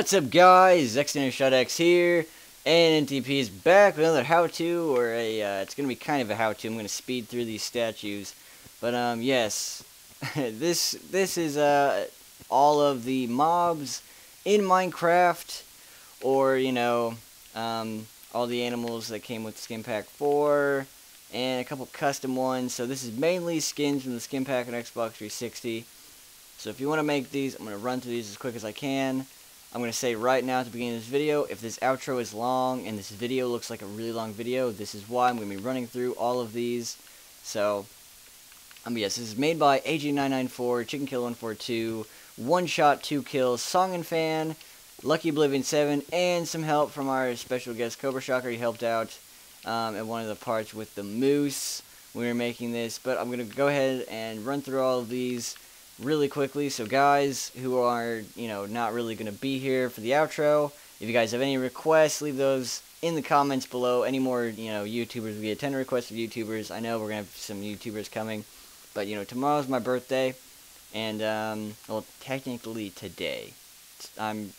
What's up, guys? X here, and NTP is back with another how-to, or it's gonna be kind of a how-to. I'm gonna speed through these statues, but yes, this is all of the mobs in Minecraft, or all the animals that came with Skin Pack 4, and a couple custom ones. So this is mainly skins from the Skin Pack on Xbox 360. So if you want to make these, I'm gonna run through these as quick as I can. I'm going to say right now at the beginning of this video, if this outro is long and this video looks like a really long video, this is why. I'm going to be running through all of these. So, yes, this is made by AG994, Chicken Kill 142, One Shot 2 Kills, Song and Fan, Lucky Oblivion 7, and some help from our special guest Cobra Shocker. He helped out at one of the parts with the moose when we were making this. But I'm going to go ahead and run through all of these really quickly. So guys who are, not really going to be here for the outro, if you guys have any requests, leave those in the comments below. Any more, YouTubers, we get 10 requests of YouTubers. I know we're going to have some YouTubers coming, but, tomorrow's my birthday, and, well, technically today. I'm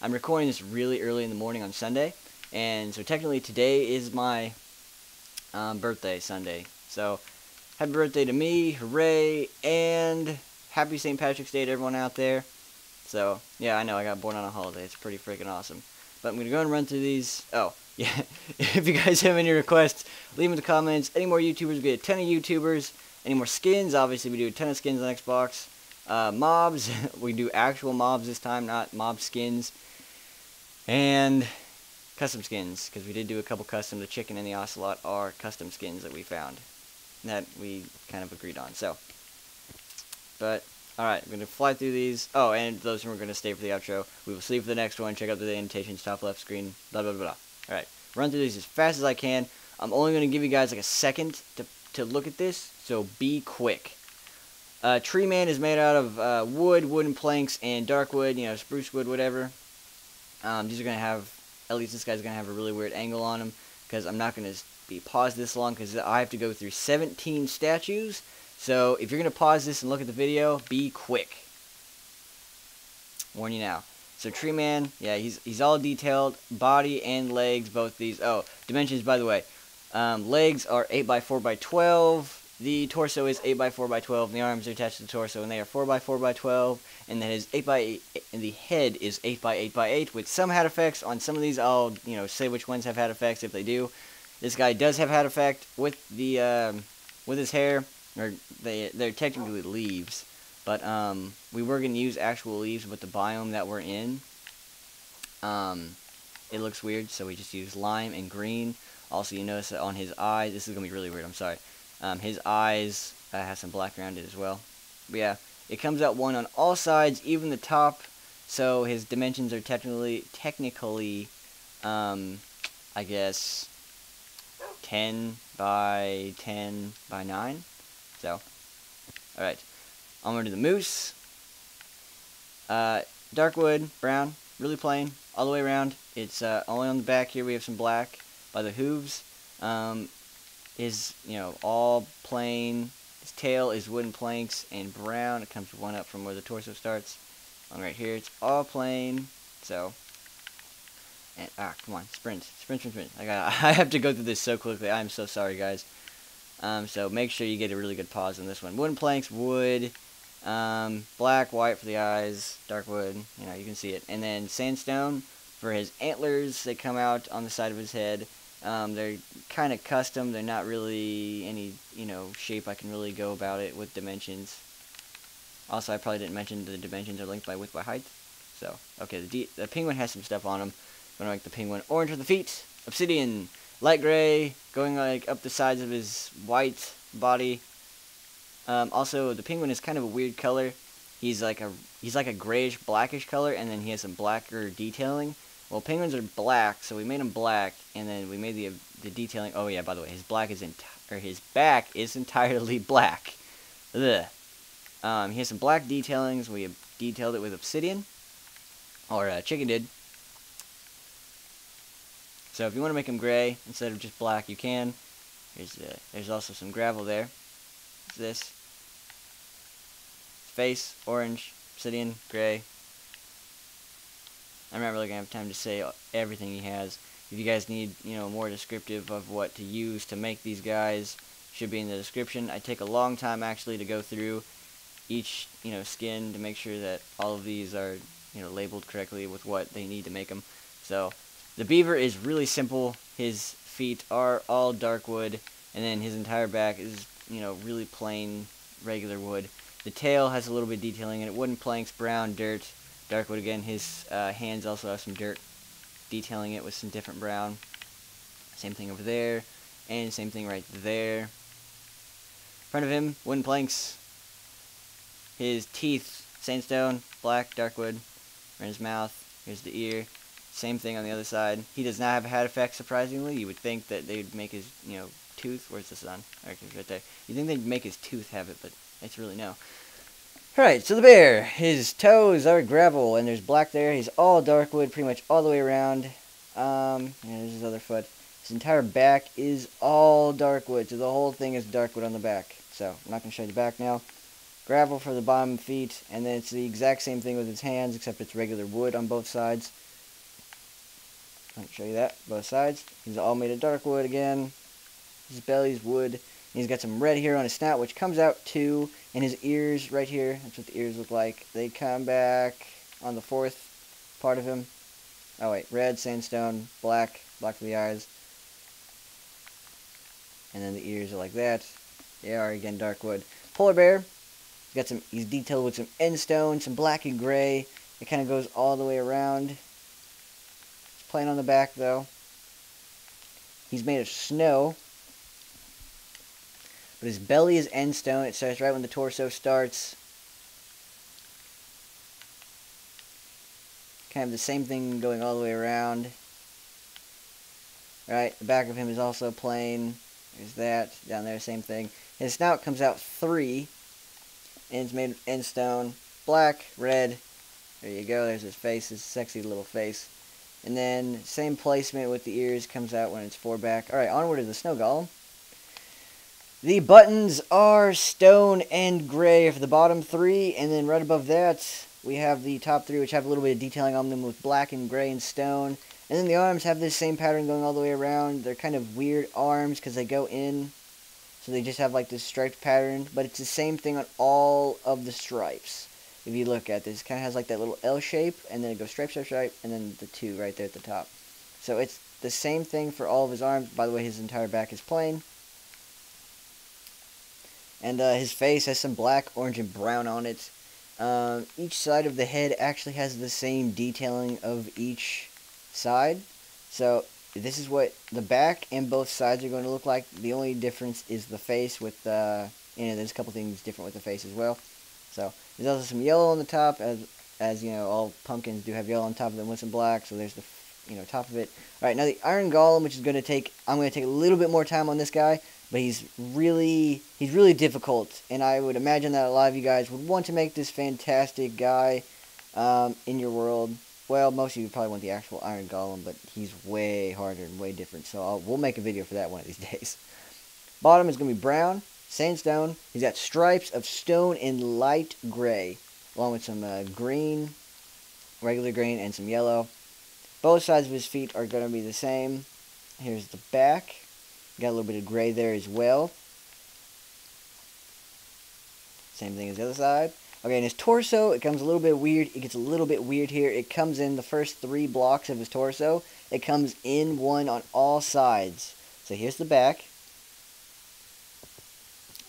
recording this really early in the morning on Sunday, and so technically today is my, birthday, Sunday. So, happy birthday to me, hooray, and happy St. Patrick's Day to everyone out there. So, yeah, I know, I got born on a holiday. It's pretty freaking awesome. But I'm going to go and run through these. Oh, yeah. If you guys have any requests, leave them in the comments. Any more YouTubers, we get a ton of YouTubers. Any more skins, obviously we do a ton of skins on Xbox. Mobs, we do actual mobs this time, not mob skins. And custom skins, because we did do a couple custom. The chicken and the Ocelot are custom skins that we found, that we kind of agreed on. So, but, alright, I'm going to fly through these. Oh, and those who are going to stay for the outro, we will see you for the next one. Check out the annotations, top left screen, blah, blah, blah. Alright, run through these as fast as I can. I'm only going to give you guys like a second to look at this, so be quick. Tree Man is made out of wood, wooden planks, and dark wood, spruce wood, whatever. These are going to have, at least this guy's going to have a really weird angle on him, because I'm not going to be paused this long, because I have to go through 17 statues. So, if you're going to pause this and look at the video, be quick. Warn you now. So, Tree Man, yeah, he's all detailed. Body and legs, both these. Oh, dimensions, by the way. Legs are 8x4x12. The torso is 8x4x12. And the arms are attached to the torso, and they are 4x4x12. And then his 8x8, and the head is 8x8x8, with some hat effects. On some of these, I'll, say which ones have hat effects if they do. This guy does have hat effect with the, with his hair. Or they're technically leaves, but we were going to use actual leaves with the biome that we're in. It looks weird, so we just use lime and green. Also, you notice that on his eyes, this is going to be really weird, I'm sorry. His eyes have some black around it as well. But yeah, it comes out one on all sides, even the top, so his dimensions are technically, I guess, 10 by 10 by 9. So, alright, onward to the moose. Dark wood, brown, really plain, all the way around. It's only on the back here we have some black by the hooves. Is, all plain. His tail is wooden planks and brown. It comes one up from where the torso starts. On right here, it's all plain. So, and, come on, sprint. I have to go through this so quickly. I'm so sorry, guys. So make sure you get a really good pause on this one. Wooden planks, wood, black, white for the eyes, dark wood, you can see it. And then sandstone for his antlers. They come out on the side of his head. They're kind of custom. They're not really any, shape I can really go about it with dimensions. Also, I probably didn't mention the dimensions are linked by width by height. So, okay, the penguin has some stuff on him. I'm going to make the penguin orange for the feet. Obsidian. Light gray, going like up the sides of his white body. Also, the penguin is kind of a weird color. He's like a grayish blackish color, and then he has some blacker detailing. Well, penguins are black, so we made him black, and then we made the detailing. Oh yeah, by the way, his back is entirely black. Ugh. He has some black detailings. We detailed it with obsidian, or chicken did. So if you want to make them gray instead of just black, you can. There's also some gravel there. What's this? Face, orange, obsidian, gray. I'm not really going to have time to say everything he has. If you guys need, more descriptive of what to use to make these guys, should be in the description. I take a long time actually to go through each, skin to make sure that all of these are, labeled correctly with what they need to make them. So, the beaver is really simple. His feet are all dark wood, and then his entire back is, really plain, regular wood. The tail has a little bit of detailing in it. Wooden planks, brown, dirt, dark wood again. His hands also have some dirt detailing it with some different brown. Same thing over there, and same thing right there. In front of him, wooden planks. His teeth, sandstone, black, dark wood. Around his mouth, here's the ear. Same thing on the other side. He does not have a hat effect, surprisingly. You would think that they'd make his, tooth. Where's the sun? Okay, right there. You think they'd make his tooth have it, but it's really no. Alright, so the bear. His toes are gravel, and there's black there. He's all dark wood, pretty much all the way around. There's his other foot. His entire back is all dark wood, so the whole thing is dark wood on the back. So, I'm not going to show you the back now. Gravel for the bottom feet, and then it's the exact same thing with his hands, except it's regular wood on both sides. I'll show you that, both sides. He's all made of dark wood again. His belly's wood. And he's got some red here on his snout, which comes out too. And his ears right here, that's what the ears look like. They come back on the fourth part of him. Oh wait, red, sandstone, black for the eyes. And then the ears are like that. They are again dark wood. Polar bear. He's detailed with some end stone, some black and gray. It kind of goes all the way around. It's plain on the back though. He's made of snow. But his belly is end stone. It starts right when the torso starts. Kind of the same thing going all the way around. Right, the back of him is also plain. There's that. Down there, same thing. His snout comes out 3. And it's made of end stone, black, red. There you go. There's his face, his sexy little face. And then same placement with the ears, comes out when it's 4 back. All right, onward to the snow golem. The buttons are stone and gray for the bottom 3, and then right above that we have the top 3, which have a little bit of detailing on them with black and gray and stone. And then the arms have this same pattern going all the way around. They're kind of weird arms because they go in. So they just have like this striped pattern, but it's the same thing on all of the stripes. If you look at this, it kind of has like that little L shape, and then it goes stripe, stripe, stripe, and then the 2 right there at the top. So it's the same thing for all of his arms. By the way, his entire back is plain. And his face has some black, orange, and brown on it. Each side of the head actually has the same detailing of each side. So this is what the back and both sides are going to look like. The only difference is the face with, there's a couple things different with the face as well. So, there's also some yellow on the top, as all pumpkins do have yellow on top of them with some black, so there's the, top of it. Alright, now the iron golem, which is going to take, I'm going to take a little bit more time on this guy, but he's really difficult, and I would imagine that a lot of you guys would want to make this fantastic guy in your world. Well, most of you probably want the actual iron golem, but he's way harder and way different, so we'll make a video for that one of these days. Bottom is going to be brown, sandstone. He's got stripes of stone and light gray, along with some green, regular green, and some yellow. Both sides of his feet are going to be the same. Here's the back. Got a little bit of gray there as well. Same thing as the other side. Okay, and his torso, it comes a little bit weird. It gets a little bit weird here. It comes in the first 3 blocks of his torso. It comes in one on all sides. So here's the back.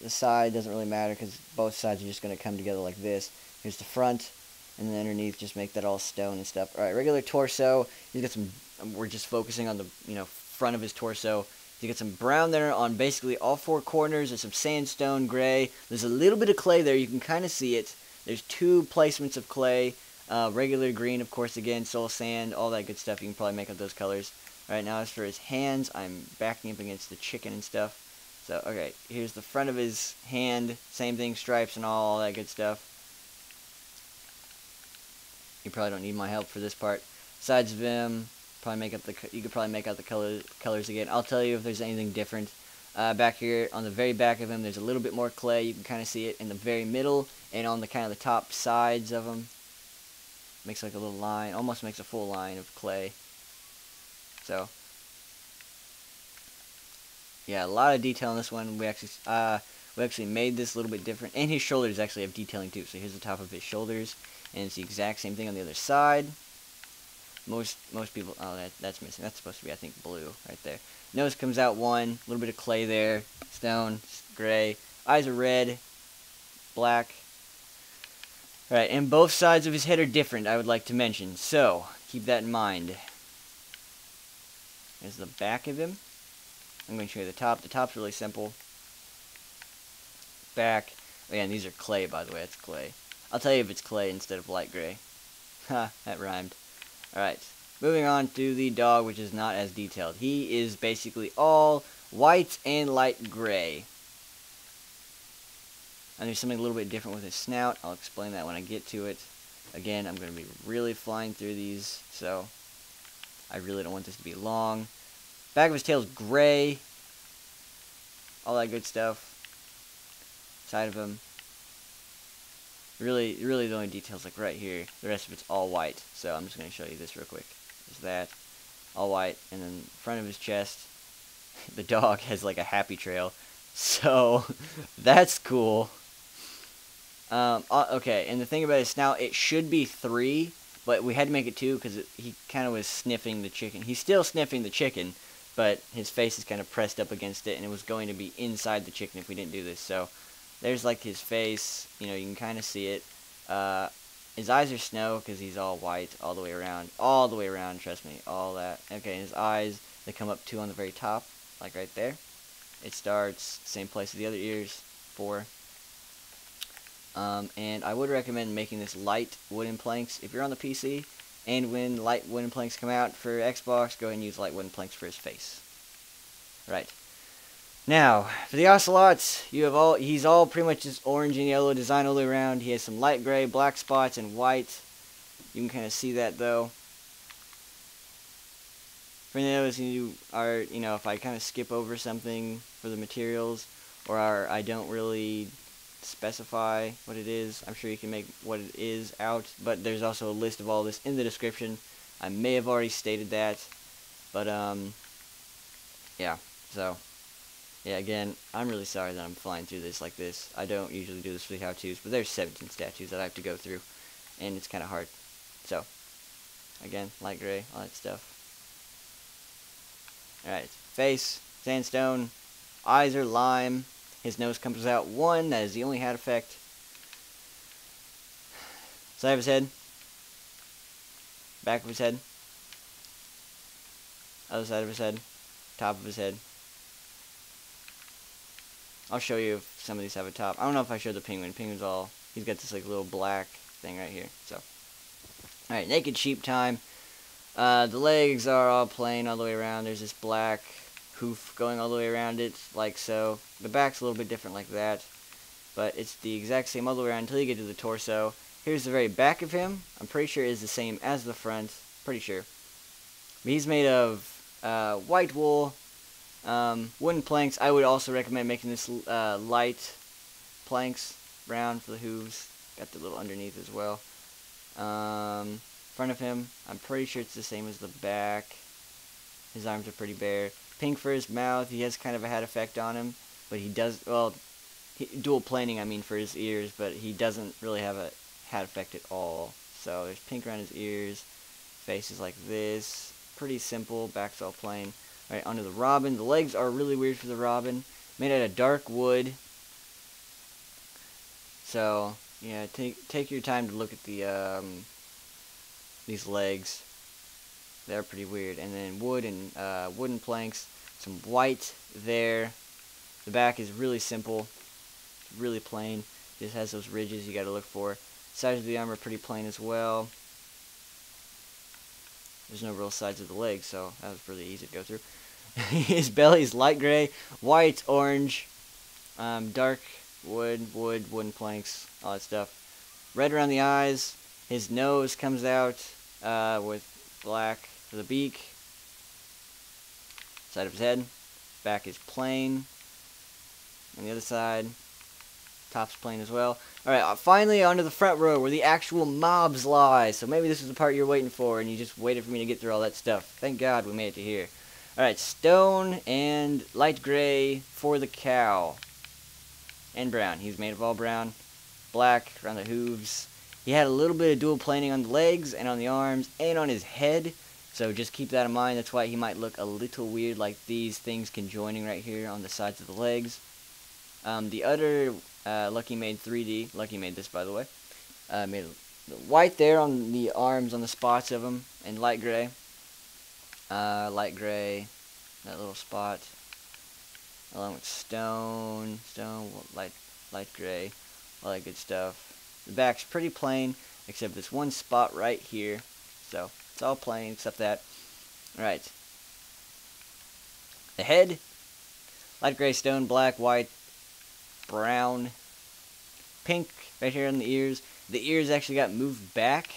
The side doesn't really matter because both sides are just going to come together like this. Here's the front, and then underneath just make that all stone and stuff. Alright, regular torso. He's got some, we're just focusing on the, front of his torso. You get some brown there on basically all 4 corners. There's some sandstone, gray. There's a little bit of clay there. You can kind of see it. There's 2 placements of clay. Regular green, of course, again, soul sand, all that good stuff. You can probably make up those colors. Alright, now as for his hands, I'm backing up against the chicken and stuff. So, okay, here's the front of his hand. Same thing, stripes and all that good stuff. You probably don't need my help for this part. Sides of him, you could probably make out the colors again. I'll tell you if there's anything different. Back here, on the very back of him, there's a little bit more clay. You can kind of see it in the very middle and on the kind of the top sides of him. makes like a little line, almost makes a full line of clay. So yeah, a lot of detail in this one. We actually made this a little bit different, and his shoulders actually have detailing too. So here's the top of his shoulders, and it's the exact same thing on the other side. Most people, oh, that's missing. That's supposed to be, I think, blue right there. Nose comes out one, a little bit of clay there, stone, gray. Eyes are red, black. Right, and both sides of his head are different, I would like to mention. So, keep that in mind. There's the back of him. I'm going to show you the top. The top's really simple. Back. Oh yeah, and these are clay, by the way. That's clay. I'll tell you if it's clay instead of light gray. Ha, that rhymed. Alright, moving on to the dog, which is not as detailed. He is basically all white and light gray. And there's something a little bit different with his snout. I'll explain that when I get to it. Again, I'm going to be really flying through these, so I really don't want this to be long. Back of his tail is gray. All that good stuff. Side of him. Really the only details like right here. The rest of it's all white. So I'm just going to show you this real quick. There's that. All white. And then front of his chest, the dog has like a happy trail. So that's cool. Okay, and the thing about his snout, it should be 3, but we had to make it 2 because he kind of was sniffing the chicken. He's still sniffing the chicken, but his face is kind of pressed up against it, and it was going to be inside the chicken if we didn't do this. So there's like his face, you know, you can kind of see it. His eyes are snow because he's all white all the way around, trust me, all that. Okay, and his eyes, they come up 2 on the very top, like right there. It starts same place as the other ears, 4. And I would recommend making this light wooden planks if you're on the PC, and when light wooden planks come out for Xbox, go ahead and use light wooden planks for his face. Right. Now, for the Ocelot, he's all pretty much just orange and yellow design all the way around. He has some light gray, black spots, and white. You can kind of see that though. For those you are, you know, if I kind of skip over something for the materials, or I don't really specify what it is, I'm sure you can make what it is out, but there's also a list of all this in the description. I may have already stated that, but yeah, so yeah, again, I'm really sorry that I'm flying through this like this. I don't usually do this for the how-tos, but there's 17 statues that I have to go through, and it's kind of hard. So again, light gray, all that stuff. Alright, face, sandstone, eyes are lime. His nose comes out 1, that is the only hat effect. Side of his head. Back of his head. Other side of his head. Top of his head. I'll show you if some of these have a top. I don't know if I showed the penguin. Penguin's all, he's got this like little black thing right here. So, alright, naked sheep time. The legs are all plain all the way around. There's this black hoof going all the way around it, like so. The back's a little bit different like that, but it's the exact same all the way around until you get to the torso. Here's the very back of him. I'm pretty sure it is the same as the front. Pretty sure. But he's made of white wool, wooden planks. I would also recommend making this light planks, brown for the hooves. Got the little underneath as well. Front of him, I'm pretty sure it's the same as the back. His arms are pretty bare. Pink for his mouth. He has kind of a hat effect on him, but he does, well, dual planing, I mean, for his ears, but he doesn't really have a hat effect at all. So there's pink around his ears. Face is like this. Pretty simple. Back's all plain. Alright, onto the robin. The legs are really weird for the robin. Made out of dark wood. So, yeah, take your time to look at the, these legs. They're pretty weird. And then wood and wooden planks. Some white there. The back is really simple. Really plain. Just has those ridges you gotta look for. Sides of the arm are pretty plain as well. There's no real sides of the legs, so that was really easy to go through. His belly is light gray, white, orange, dark wood, wooden planks, all that stuff. Red around the eyes. His nose comes out with black for the beak. Side of his head. Back is plain. On the other side. Top's plain as well. Alright, finally onto the front row where the actual mobs lie. So maybe this is the part you're waiting for and you just waited for me to get through all that stuff. Thank God we made it to here. Alright, stone and light gray for the cow. And brown. He's made of all brown. Black around the hooves. He had a little bit of dual planing on the legs and on the arms and on his head. So just keep that in mind. That's why he might look a little weird, like these things conjoining right here on the sides of the legs. The other Lucky made 3D. Lucky made this, by the way. Made white there on the arms, on the spots of them, and light gray. Light gray, that little spot. Along with stone, light gray, all that good stuff. The back's pretty plain, except this one spot right here. So it's all plain except that. Alright. The head, light gray, stone, black, white, brown, pink right here on the ears. The ears actually got moved back.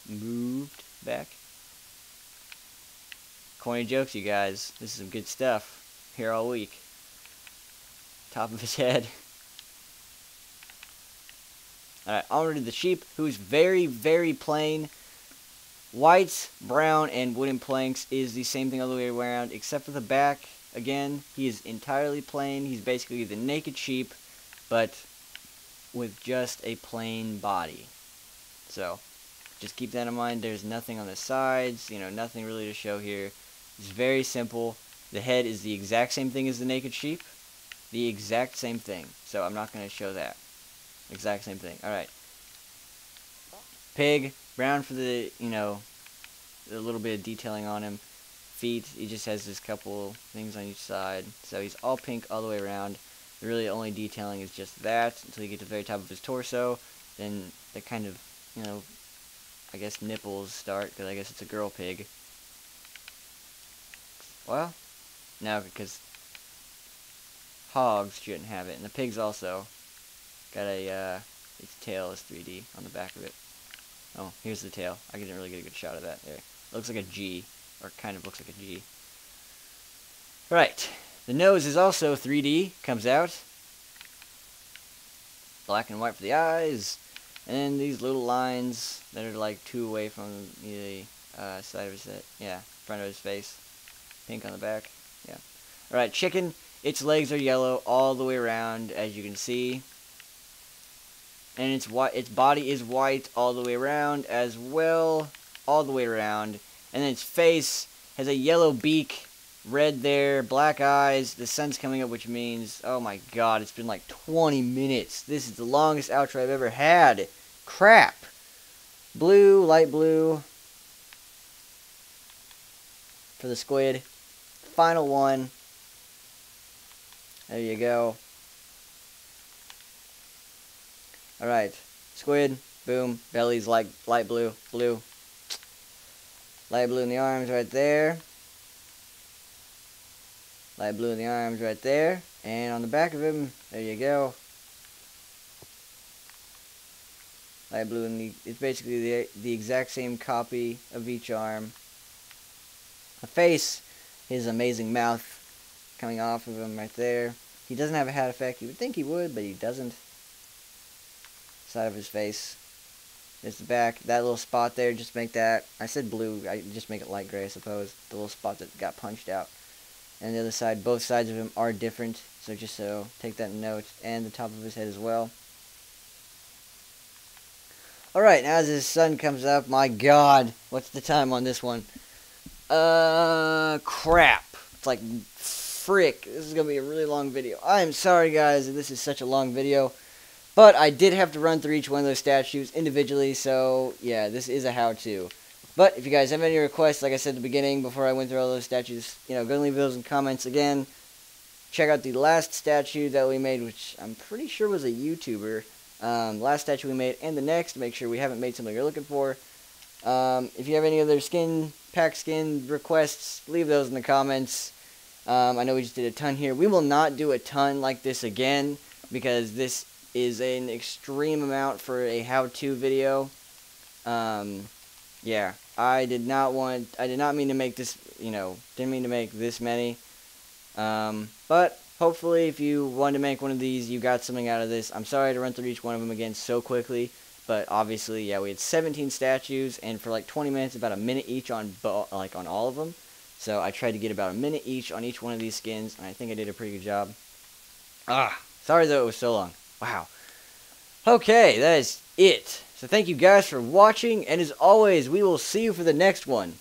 Moved back. Corny jokes, you guys. This is some good stuff. Here all week. Top of his head. Alright, onward to the sheep, who's very, very plain. White, brown, and wooden planks is the same thing all the way around, except for the back. Again, he is entirely plain. He's basically the naked sheep, but with just a plain body. So, just keep that in mind. There's nothing on the sides, you know, nothing really to show here. It's very simple. The head is the exact same thing as the naked sheep. The exact same thing. So, I'm not going to show that. Exact same thing. Alright. Pig, brown for the, you know, a little bit of detailing on him. Feet, he just has this couple things on each side. So he's all pink all the way around. Really, the only detailing is just that until you get to the very top of his torso. Then the kind of, you know, I guess nipples start, because I guess it's a girl pig. Well, no, because hogs shouldn't have it. And the pigs also got a, its tail is 3D on the back of it. Oh, here's the tail. I didn't really get a good shot of that there. It looks like a G, or kind of looks like a G. Right. The nose is also 3D, comes out. Black and white for the eyes. And these little lines that are like 2 away from the side of his head. Yeah, front of his face. Pink on the back. Yeah. Alright, chicken. Its legs are yellow all the way around, as you can see. And its body is white all the way around as well. All the way around. And then its face has a yellow beak. Red there, black eyes. The sun's coming up, which means, oh my god, it's been like 20 minutes. This is the longest outro I've ever had. Crap. Blue, light blue. For the squid. Final one. There you go. Alright. Squid. Boom. Belly's like light blue. Blue. Light blue in the arms right there. Light blue in the arms right there. And on the back of him, there you go. Light blue in the... It's basically the exact same copy of each arm. The face, his amazing mouth coming off of him right there. He doesn't have a hat effect. You would think he would, but he doesn't. Side of his face. There's the back. That little spot there, just make that... I said blue. I just make it light gray, I suppose. The little spot that got punched out. And the other side, both sides of him are different. So just so, take that note. And the top of his head as well. Alright, now as his sun comes up, my god. What's the time on this one? Crap. It's like, frick. This is going to be a really long video. I am sorry, guys, that this is such a long video. But I did have to run through each one of those statues individually, so yeah, this is a how-to. But if you guys have any requests, like I said at the beginning, before I went through all those statues, you know, go and leave those in comments again. Check out the last statue that we made, which I'm pretty sure was a YouTuber. Last statue we made, and the next, make sure we haven't made something you're looking for. If you have any other pack skin requests, leave those in the comments. I know we just did a ton here. We will not do a ton like this again, because this is an extreme amount for a how-to video. Yeah, I did not mean to make this, you know, didn't mean to make this many. But hopefully if you wanted to make one of these, you got something out of this. I'm sorry to run through each one of them again so quickly, but obviously, yeah, we had 17 statues, and for like 20 minutes, about a minute each on on all of them. So I tried to get about a minute each on each one of these skins, and I think I did a pretty good job. Sorry though it was so long. Wow. Okay, that is it. So thank you guys for watching, and as always, we will see you for the next one.